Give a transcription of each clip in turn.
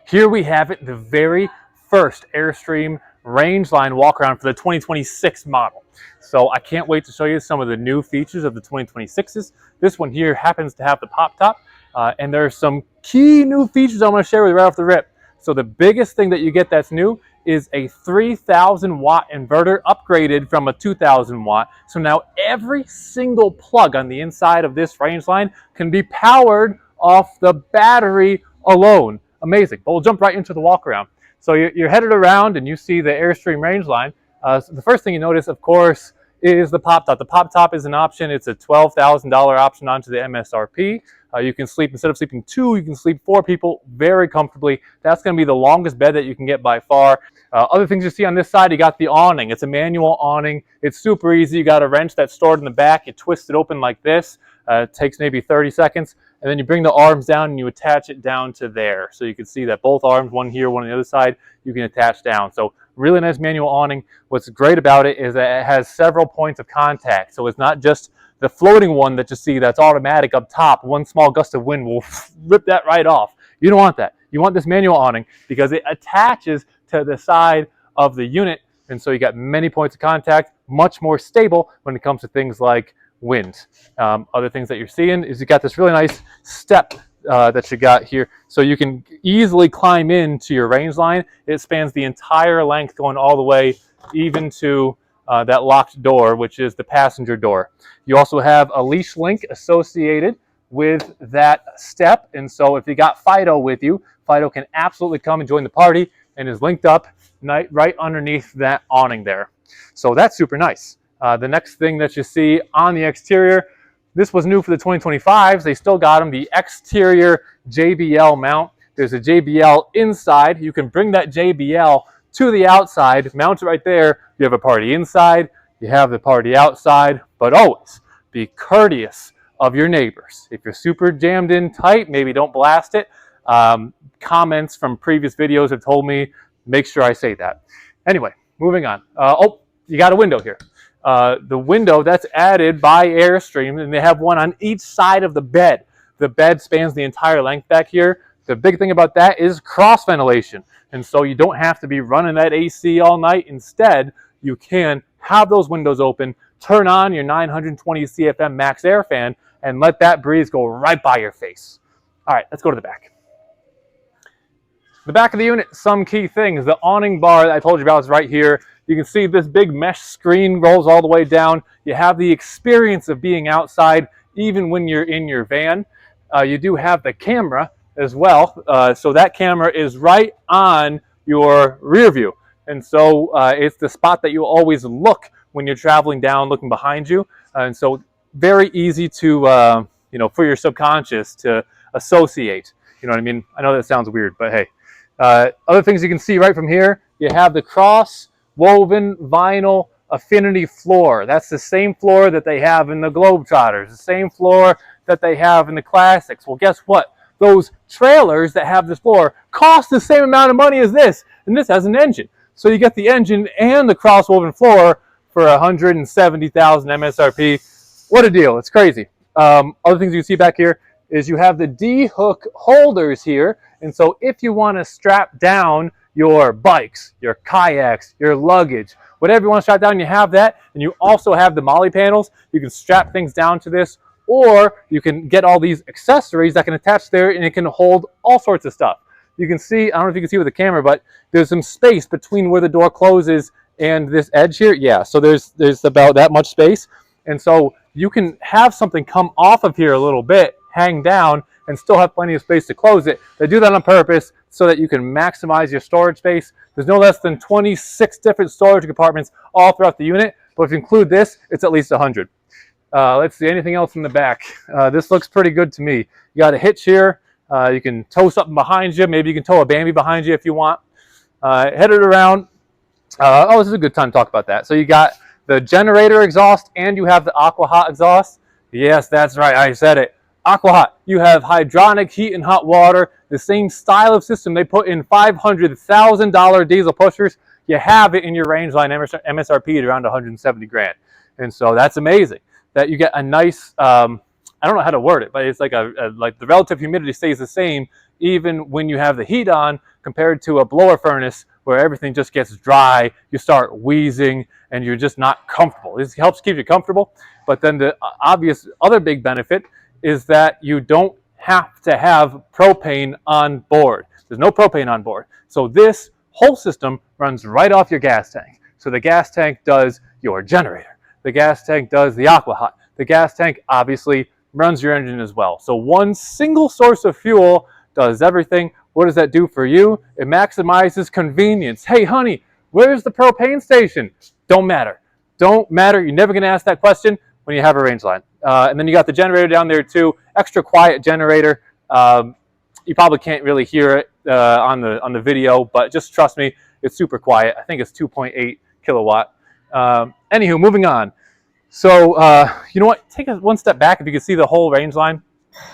Here we have it, the very first Airstream Rangeline walk around for the 2026 model. So I can't wait to show you some of the new features of the 2026s. This one here happens to have the pop top, and there are some key new features I'm going to share with you right off the rip. So the biggest thing that you get that's new is a 3,000 watt inverter upgraded from a 2,000 watt. So now every single plug on the inside of this Rangeline can be powered off the battery alone. Amazing. But we'll jump right into the walk around. So you're headed around and you see the Airstream Rangeline. So the first thing you notice, of course, is the pop top. The pop top is an option. It's a $12,000 option onto the MSRP. You can sleep, instead of sleeping 2, you can sleep 4 people very comfortably. That's going to be the longest bed that you can get by far. Other things you see on this side, you got the awning. It's a manual awning. It's super easy. You got a wrench that's stored in the back. You twist it open like this. It takes maybe 30 seconds. And then you bring the arms down and you attach it down to there. So you can see that both arms, one here, one on the other side, you can attach down. So really nice manual awning. What's great about it is that it has several points of contact. So it's not just the floating one that you see that's automatic up top. One small gust of wind will rip that right off. You don't want that. You want this manual awning because it attaches to the side of the unit. And so you got many points of contact, much more stable when it comes to things like wind. Other things that you're seeing is you got this really nice step that you got here. So you can easily climb into your Rangeline. It spans the entire length going all the way even to that locked door, which is the passenger door. You also have a leash link associated with that step. And so if you got Fido with you, Fido can absolutely come and join the party and is linked up right underneath that awning there. So that's super nice. The next thing that you see on the exterior, this was new for the 2025s. They still got them, the exterior JBL mount. There's a JBL inside. You can bring that JBL to the outside, mount it right there. You have a party inside, you have the party outside, but always be courteous of your neighbors. If you're super jammed in tight, maybe don't blast it. Comments from previous videos have told me, make sure I say that. Anyway, moving on. Oh, you got a window here. The window that's added by Airstream, and they have one on each side of the bed. The bed spans the entire length back here. The big thing about that is cross ventilation. And so you don't have to be running that AC all night. Instead, you can have those windows open, turn on your 920 CFM max air fan, and let that breeze go right by your face. All right, let's go to the back. The back of the unit, some key things. The awning bar that I told you about is right here. You can see this big mesh screen rolls all the way down. You have the experience of being outside even when you're in your van. You do have the camera as well. So that camera is right on your rear view. And so it's the spot that you always look when you're traveling down, looking behind you. And so very easy to, for your subconscious to associate. You know what I mean? I know that sounds weird, but hey. Other things you can see right from here, you have the cross-woven vinyl affinity floor. That's the same floor that they have in the Globetrotters, the same floor that they have in the Classics. Well, guess what? Those trailers that have this floor cost the same amount of money as this, and this has an engine. So you get the engine and the cross-woven floor for $170,000 MSRP. What a deal. It's crazy. Other things you can see back here is you have the D-hook holders here. And so if you want to strap down your bikes, your kayaks, your luggage, whatever you want to strap down, you have that. And you also have the molly panels. You can strap things down to this, or you can get all these accessories that can attach there, and it can hold all sorts of stuff. You can see, I don't know if you can see with the camera, but there's some space between where the door closes and this edge here. Yeah, so there's about that much space. And so you can have something come off of here a little bit, hang down, and still have plenty of space to close it. They do that on purpose so that you can maximize your storage space. There's no less than 26 different storage compartments all throughout the unit, but if you include this, it's at least 100. Let's see, anything else in the back? This looks pretty good to me. You got a hitch here. You can tow something behind you. Maybe you can tow a Bambi behind you if you want. Headed around. Oh, this is a good time to talk about that. So you got the generator exhaust and you have the Aqua Hot exhaust. Yes, that's right. I said it. Aqua Hot. You have hydronic heat and hot water. The same style of system they put in $500,000 diesel pushers. You have it in your Rangeline MSRP at around 170 grand. And so that's amazing that you get a nice, I don't know how to word it, but it's like like the relative humidity stays the same even when you have the heat on, compared to a blower furnace where everything just gets dry, you start wheezing and you're just not comfortable. This helps keep you comfortable, but then the obvious other big benefit is that you don't have to have propane on board. There's no propane on board. So this whole system runs right off your gas tank. So the gas tank does your generator. The gas tank does the aqua hot. The gas tank obviously runs your engine as well. So one single source of fuel does everything. What does that do for you? It maximizes convenience. Hey, honey, where's the propane station? Don't matter. Don't matter. You're never going to ask that question when you have a Rangeline. And then you got the generator down there too. Extra quiet generator. You probably can't really hear it on the video, but just trust me, it's super quiet. I think it's 2.8 kilowatt. Anywho, moving on. So you know what? Take one step back if you can see the whole Rangeline.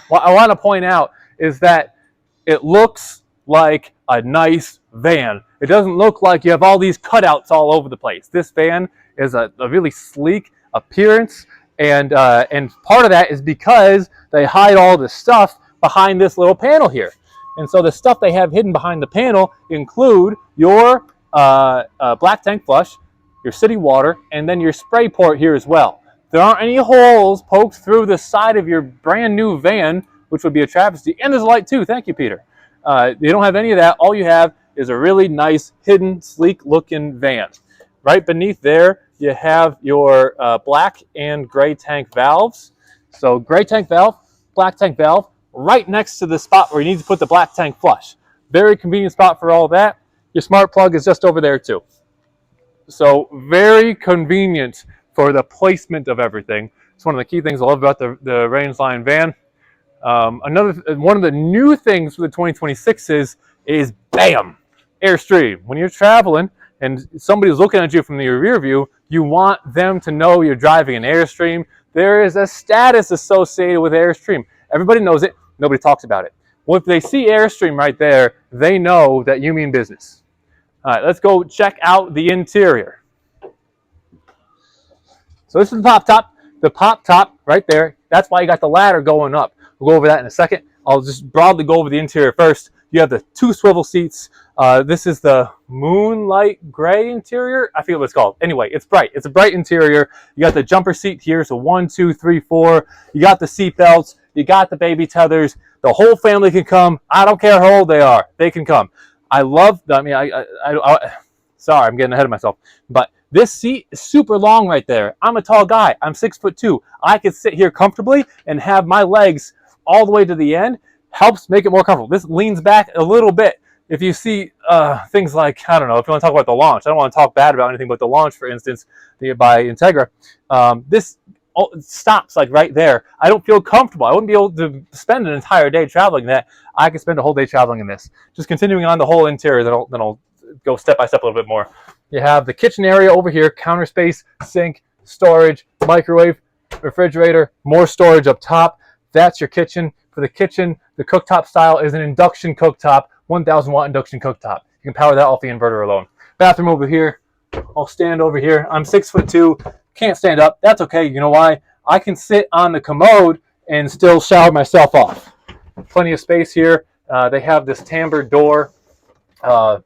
What I want to point out is that it looks like a nice van. It doesn't look like you have all these cutouts all over the place. This van is a really sleek appearance, and part of that is because they hide all the stuff behind this little panel here. And so the stuff they have hidden behind the panel include your black tank flush, your city water, and then your spray port here as well. There aren't any holes poked through the side of your brand new van, which would be a travesty. And there's a light too. Thank you, Peter. You don't have any of that. All you have is a really nice, hidden, sleek-looking van. Right beneath there, you have your black and gray tank valves. So gray tank valve, black tank valve, right next to the spot where you need to put the black tank flush. Very convenient spot for all that. Your smart plug is just over there too. So very convenient for the placement of everything. It's one of the key things I love about the Rangeline van. One of the new things for the 2026s is BAM! Airstream. When you're traveling and somebody's looking at you from the rear view, you want them to know you're driving an Airstream. There is a status associated with Airstream. Everybody knows it. Nobody talks about it. Well, if they see Airstream right there, they know that you mean business. All right, let's go check out the interior. So this is the pop top. The pop top right there, that's why you got the ladder going up. We'll go over that in a second. I'll just broadly go over the interior first. You have the two swivel seats. This is the moonlight gray interior. I forget what it's called. Anyway, it's bright. It's a bright interior. You got the jumper seat here. So 1, 2, 3, 4. You got the seat belts. You got the baby tethers. The whole family can come. I don't care how old they are. They can come. I love, sorry, I'm getting ahead of myself. But this seat is super long right there. I'm a tall guy. I'm 6'2". I could sit here comfortably and have my legs all the way to the end. Helps make it more comfortable. This leans back a little bit. If you see things like, I don't know, if you want to talk about the launch, I don't want to talk bad about anything but the launch, for instance, by Integra. This stops like right there. I don't feel comfortable. I wouldn't be able to spend an entire day traveling that. I could spend a whole day traveling in this. Just continuing on the whole interior, then I'll go step by step a little bit more. You have the kitchen area over here, counter space, sink, storage, microwave, refrigerator, more storage up top. That's your kitchen. For the kitchen, the cooktop style is an induction cooktop, 1,000 watt induction cooktop. You can power that off the inverter alone. Bathroom over here. I'll stand over here. I'm 6'2", can't stand up. That's okay. You know why? I can sit on the commode and still shower myself off. Plenty of space here. They have this timbre door. I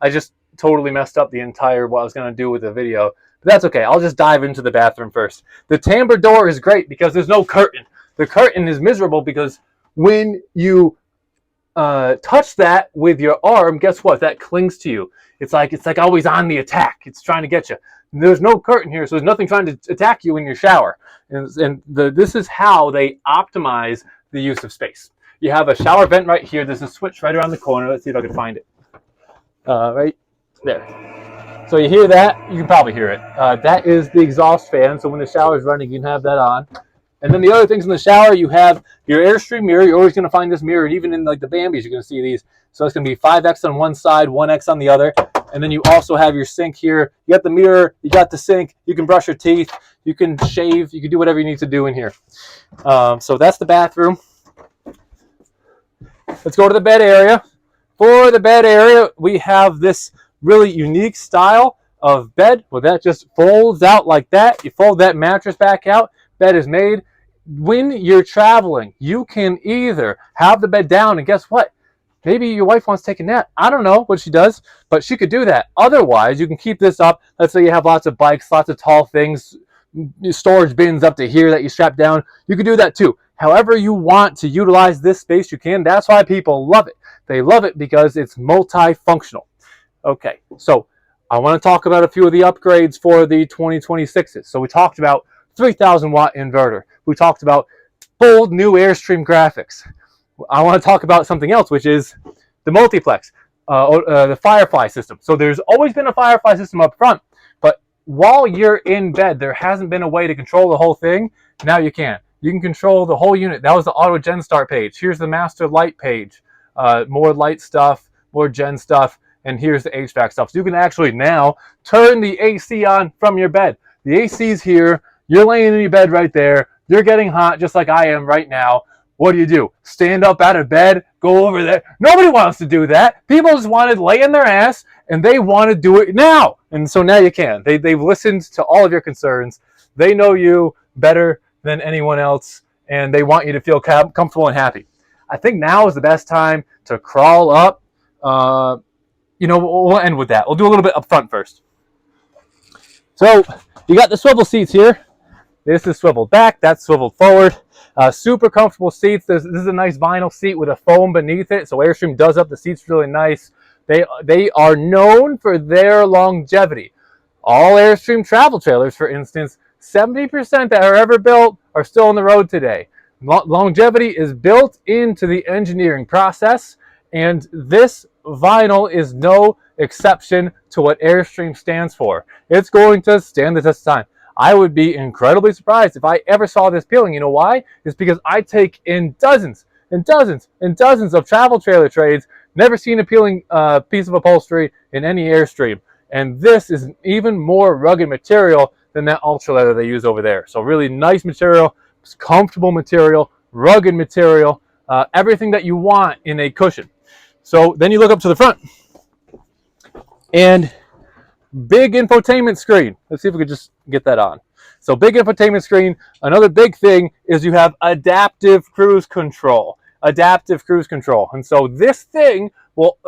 just totally messed up the entire what I was going to do with the video. But that's okay. I'll just dive into the bathroom first. The timbre door is great because there's no curtain. The curtain is miserable because when you touch that with your arm, guess what? That clings to you. It's like always on the attack. It's trying to get you. There's no curtain here, so there's nothing trying to attack you in your shower. This is how they optimize the use of space. You have a shower vent right here. There's a switch right around the corner. Let's see if I can find it. Right there. So you hear that? You can probably hear it. That is the exhaust fan, so when the shower is running, you can have that on. And then the other things in the shower, you have your Airstream mirror. You're always going to find this mirror, and even in like the Bambis, you're going to see these. So it's going to be 5X on one side, 1X on the other. And then you also have your sink here. You got the mirror, you got the sink. You can brush your teeth, you can shave, you can do whatever you need to do in here. So that's the bathroom. Let's go to the bed area. For the bed area, we have this really unique style of bed where that just folds out like that. You fold that mattress back out. Bed is made. When you're traveling, you can either have the bed down, and guess what? Maybe your wife wants to take a nap. I don't know what she does, but she could do that. Otherwise, you can keep this up. Let's say you have lots of bikes, lots of tall things, storage bins up to here that you strap down. You can do that too. However you want to utilize this space, you can. That's why people love it. They love it because it's multifunctional. Okay, so I want to talk about a few of the upgrades for the 2026s. So we talked about 3,000 watt inverter. We talked about bold new Airstream graphics. I want to talk about something else, which is the multiplex, the Firefly system. So there's always been a Firefly system up front, but while you're in bed, there hasn't been a way to control the whole thing. Now you can. You can control the whole unit. That was the auto gen start page. Here's the master light page. More light stuff, more gen stuff, and here's the HVAC stuff. So you can actually now turn the AC on from your bed. The AC's here. You're laying in your bed right there. You're getting hot just like I am right now. What do? Stand up out of bed, go over there. Nobody wants to do that. People just want to lay in their ass, and they want to do it now. And so now you can. They've listened to all of your concerns. They know you better than anyone else, and they want you to feel comfortable and happy. I think now is the best time to crawl up. We'll end with that. We'll do a little bit up front first. So you got the swivel seats here. This is swiveled back. That's swiveled forward. Super comfortable seats. This is a nice vinyl seat with a foam beneath it. So Airstream does up the seats really nice. They are known for their longevity. All Airstream travel trailers, for instance, 70% that are ever built are still on the road today. Longevity is built into the engineering process, and this vinyl is no exception to what Airstream stands for. It's going to stand the test of time. I would be incredibly surprised if I ever saw this peeling. You know why? It's because I take in dozens and dozens and dozens of travel trailer trades, never seen a peeling piece of upholstery in any Airstream. And this is an even more rugged material than that ultra leather they use over there. So really nice material, comfortable material, rugged material, everything that you want in a cushion. So then you look up to the front, and big infotainment screen. Let's see if we could just get that on. So big infotainment screen. Another big thing is you have adaptive cruise control. Adaptive cruise control. And so this thing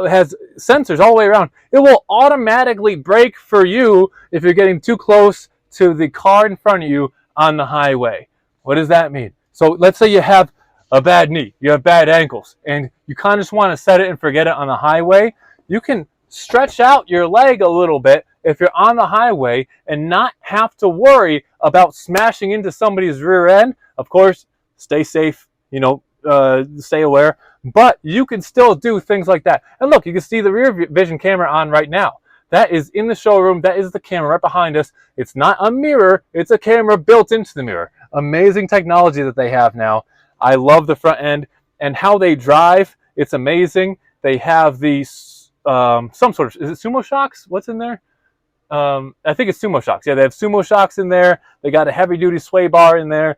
has sensors all the way around. It will automatically brake for you if you're getting too close to the car in front of you on the highway. What does that mean? So let's say you have a bad knee, you have bad ankles, and you kind of just want to set it and forget it on the highway. You can stretch out your leg a little bit if you're on the highway and not have to worry about smashing into somebody's rear end. Of course, stay safe, stay aware, but you can still do things like that. And look, you can see the rear vision camera on right now. That is in the showroom. That is the camera right behind us. It's not a mirror. It's a camera built into the mirror. Amazing technology that they have now. I love the front end and how they drive. It's amazing. They have these, some sort of, is it sumo shocks? What's in there? I think it's sumo shocks. Yeah, they have sumo shocks in there. They got a heavy duty sway bar in there.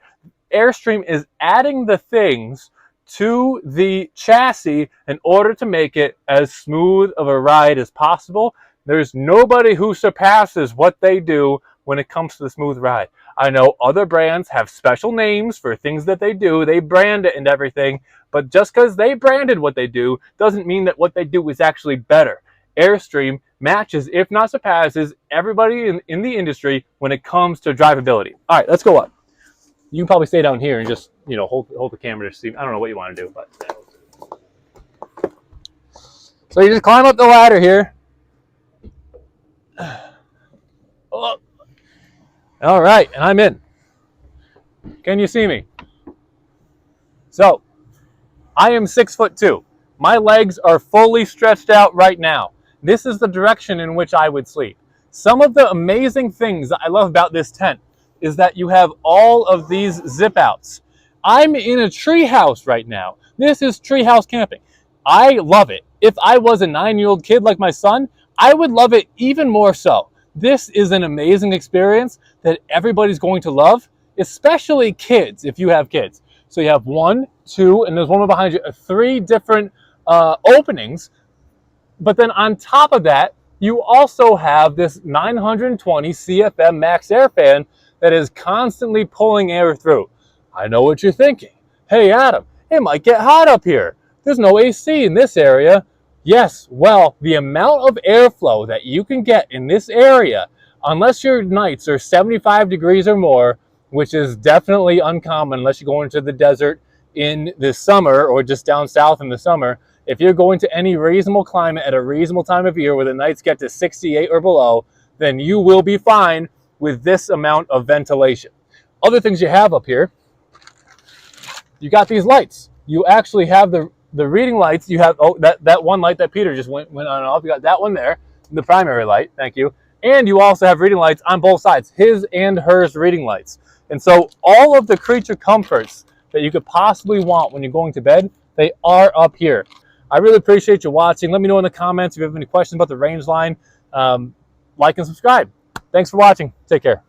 Airstream is adding the things to the chassis in order to make it as smooth of a ride as possible. There's nobody who surpasses what they do when it comes to the smooth ride. I know other brands have special names for things that they do. They brand it and everything. But just because they branded what they do doesn't mean that what they do is actually better. Airstream matches, if not surpasses, everybody in the industry when it comes to drivability. All right, let's go up. You can probably stay down here and just, hold the camera to see. I don't know what you want to do, but. So you just climb up the ladder here. Oh. All right, and I'm in. Can you see me? So, I am 6'2". My legs are fully stretched out right now. This is the direction in which I would sleep. Some of the amazing things that I love about this tent is that you have all of these zip outs. I'm in a tree house right now. This is treehouse camping. I love it. If I was a 9-year-old kid like my son, I would love it even more so. This is an amazing experience that everybody's going to love, especially kids, if you have kids. So you have 1, 2, and there's one behind you, 3 different openings. But then on top of that, you also have this 920 CFM max air fan that is constantly pulling air through. I know what you're thinking. Hey, Adam, it might get hot up here. There's no AC in this area. Yes, well, the amount of airflow that you can get in this area, unless your nights are 75 degrees or more, which is definitely uncommon unless you go into the desert in the summer or just down south in the summer. If you're going to any reasonable climate at a reasonable time of year where the nights get to 68 or below, then you will be fine with this amount of ventilation. Other things you have up here, you got these lights. You actually have the reading lights. You have that one light that Peter just went on and off. You got that one there, the primary light. Thank you. And you also have reading lights on both sides, his and hers reading lights. And so all of the creature comforts that you could possibly want when you're going to bed, they are up here. I really appreciate you watching. Let me know in the comments if you have any questions about the Rangeline. Like and subscribe. Thanks for watching. Take care.